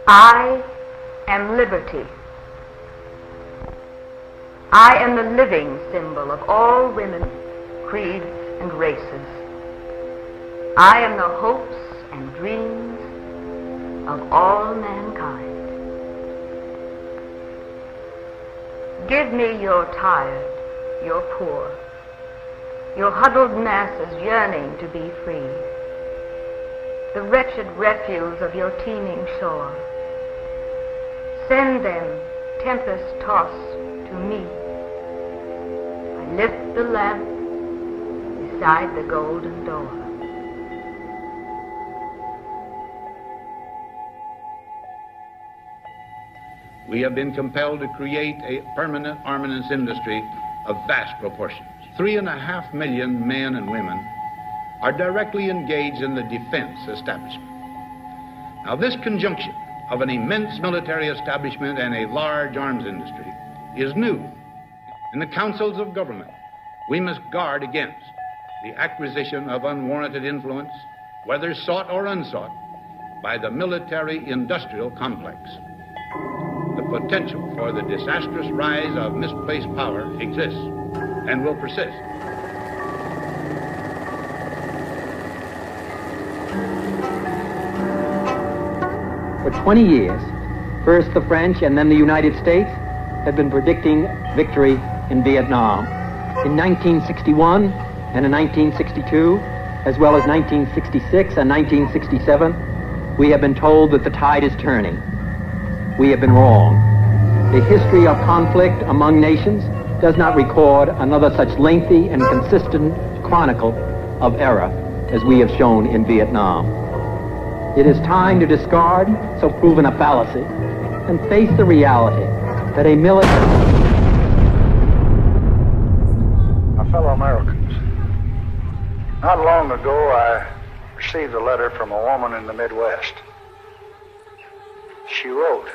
I am liberty. I am the living symbol of all women, creeds, and races. I am the hopes and dreams of all mankind. Give me your tired, your poor, your huddled masses yearning to be free, the wretched refuse of your teeming shore. Send them, tempest-tossed, to me. I lift the lamp beside the golden door. We have been compelled to create a permanent armaments industry of vast proportions. 3.5 million men and women are directly engaged in the defense establishment. Now, this conjunction of an immense military establishment and a large arms industry is new. In the councils of government, we must guard against the acquisition of unwarranted influence, whether sought or unsought, by the military-industrial complex. The potential for the disastrous rise of misplaced power exists and will persist. For 20 years, first the French and then the United States have been predicting victory in Vietnam. In 1961 and in 1962, as well as 1966 and 1967, we have been told that the tide is turning. We have been wrong. The history of conflict among nations does not record another such lengthy and consistent chronicle of error as we have shown in Vietnam. It is time to discard so proven a fallacy and face the reality that a military... My fellow Americans, not long ago I received a letter from a woman in the Midwest. She wrote,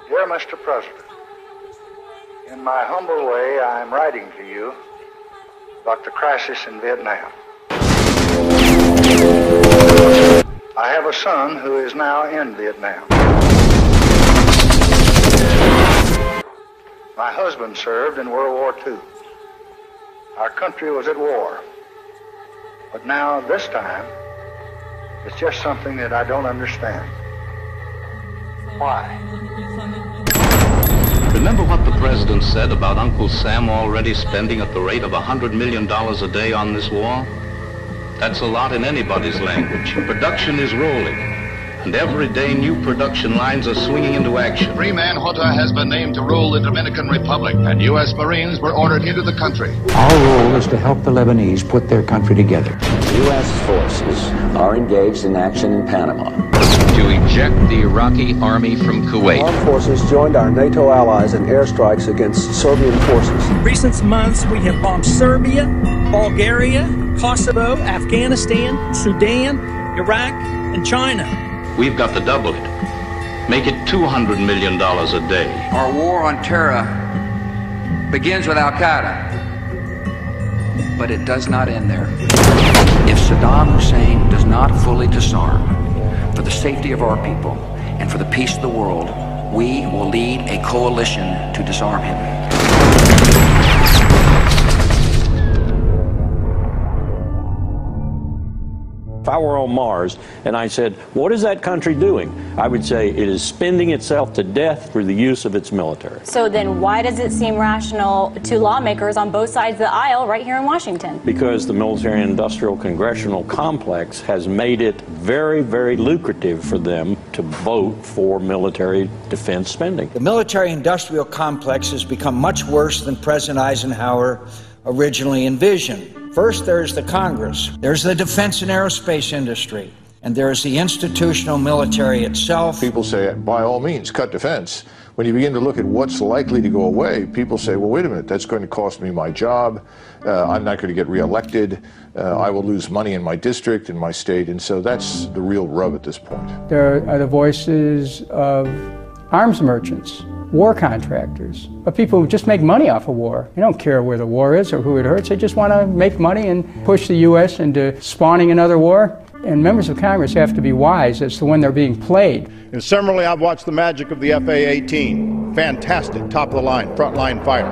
"Dear Mr. President, in my humble way I am writing to you about the crisis in Vietnam. I have a son who is now in Vietnam. My husband served in World War II. Our country was at war. But now, this time, it's just something that I don't understand. Why?" Remember what the president said about Uncle Sam already spending at the rate of $100 million a day on this war? That's a lot in anybody's language. Production is rolling, and every day new production lines are swinging into action. Freeman Junta has been named to rule the Dominican Republic, and U.S. Marines were ordered into the country. Our role is to help the Lebanese put their country together. U.S. forces are engaged in action in Panama to eject the Iraqi army from Kuwait. Armed forces joined our NATO allies in airstrikes against Serbian forces. In recent months, we have bombed Serbia, Bulgaria, Kosovo, Afghanistan, Sudan, Iraq, and China. We've got to double it. Make it $200 million a day. Our war on terror begins with Al-Qaeda, but it does not end there. If Saddam Hussein does not fully disarm, for the safety of our people and for the peace of the world, we will lead a coalition to disarm him. If I were on Mars and I said, what is that country doing? I would say it is spending itself to death through the use of its military. So then why does it seem rational to lawmakers on both sides of the aisle right here in Washington? Because the military-industrial congressional complex has made it very, very lucrative for them to vote for military defense spending. The military-industrial complex has become much worse than President Eisenhower originally envisioned. First, there's the Congress, there's the defense and aerospace industry, and there's the institutional military itself. People say, by all means, cut defense. When you begin to look at what's likely to go away, people say, well, wait a minute, that's going to cost me my job. I'm not going to get reelected. I will lose money in my district, in my state, and so that's the real rub at this point. There are the voices of arms merchants, war contractors, of people who just make money off of war. They don't care where the war is or who it hurts. They just want to make money and push the U.S. into spawning another war. And members of Congress have to be wise as to when they're being played. And similarly, I've watched the magic of the FA-18. Fantastic, top-of-the-line, front-line fighter.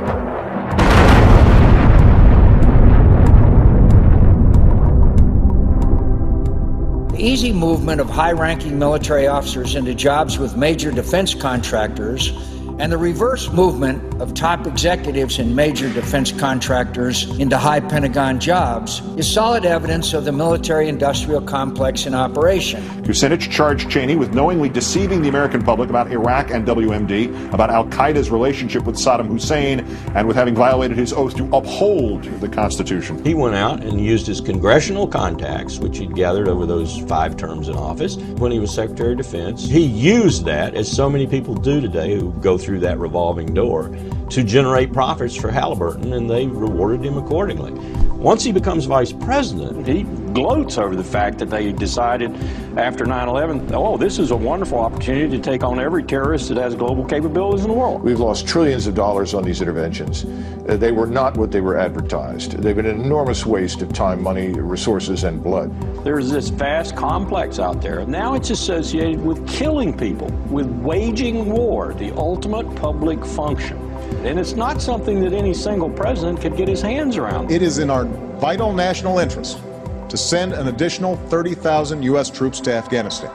The easy movement of high-ranking military officers into jobs with major defense contractors and the reverse movement of top executives in major defense contractors into high Pentagon jobs is solid evidence of the military-industrial complex in operation. Kucinich charged Cheney with knowingly deceiving the American public about Iraq and WMD, about al-Qaeda's relationship with Saddam Hussein, and with having violated his oath to uphold the Constitution. He went out and used his congressional contacts, which he'd gathered over those 5 terms in office, when he was Secretary of Defense. He used that, as so many people do today who go through that revolving door, to generate profits for Halliburton, and they rewarded him accordingly. Once he becomes vice president, he gloats over the fact that they decided after 9/11, oh, this is a wonderful opportunity to take on every terrorist that has global capabilities in the world. We've lost trillions of dollars on these interventions. They were not what they were advertised. They've been an enormous waste of time, money, resources, and blood. There's this vast complex out there. Now it's associated with killing people, with waging war, the ultimate public function. And it's not something that any single president could get his hands around. It is in our vital national interest to send an additional 30,000 U.S. troops to Afghanistan.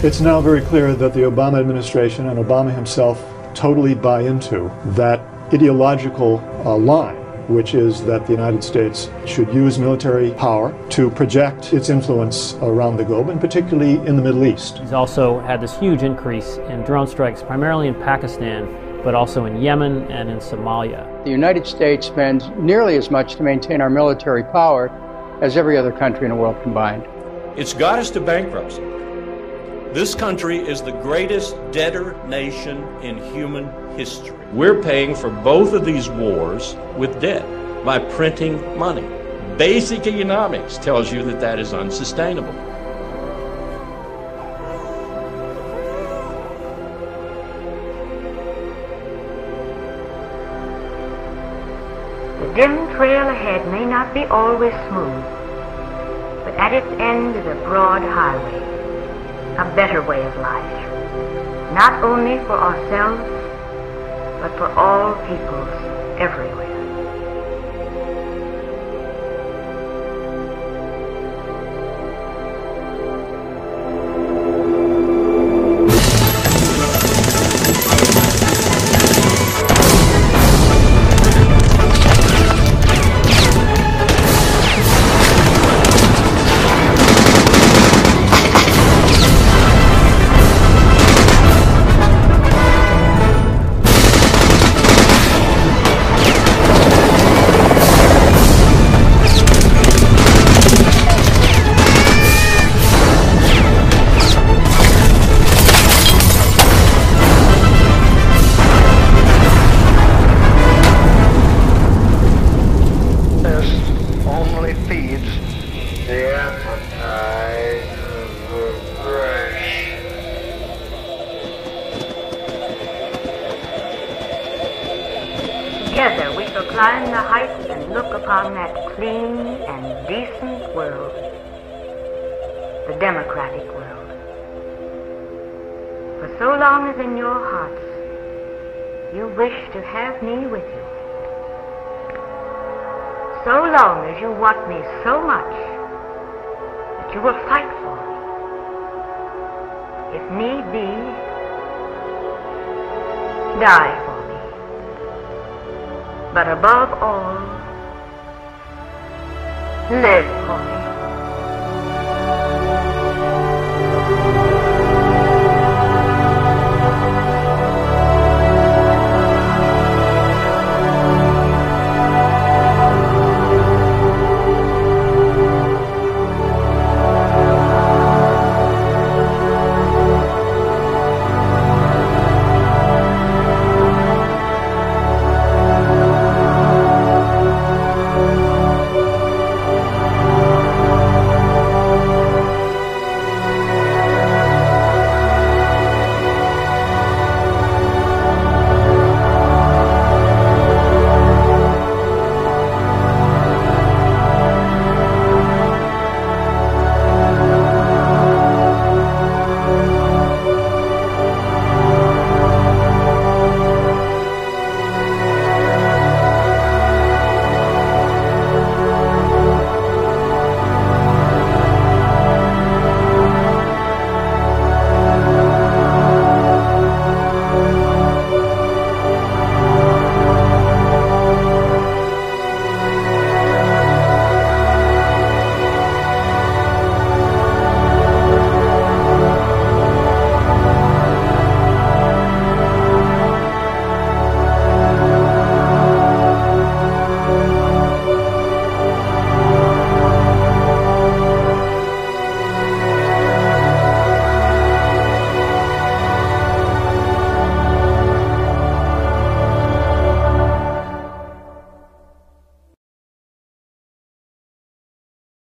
It's now very clear that the Obama administration and Obama himself totally buy into that ideological line, which is that the United States should use military power to project its influence around the globe, and particularly in the Middle East. He's also had this huge increase in drone strikes, primarily in Pakistan, but also in Yemen and in Somalia. The United States spends nearly as much to maintain our military power as every other country in the world combined. It's got us to bankruptcy. This country is the greatest debtor nation in human history. We're paying for both of these wars with debt by printing money. Basic economics tells you that that is unsustainable. The dim trail ahead may not be always smooth, but at its end is a broad highway, a better way of life, not only for ourselves, but for all peoples everywhere. Together we shall climb the heights and look upon that clean and decent world, the democratic world. For so long as in your hearts you wish to have me with you, so long as you want me so much that you will fight for me, if need be, die for me. But above all, live for me.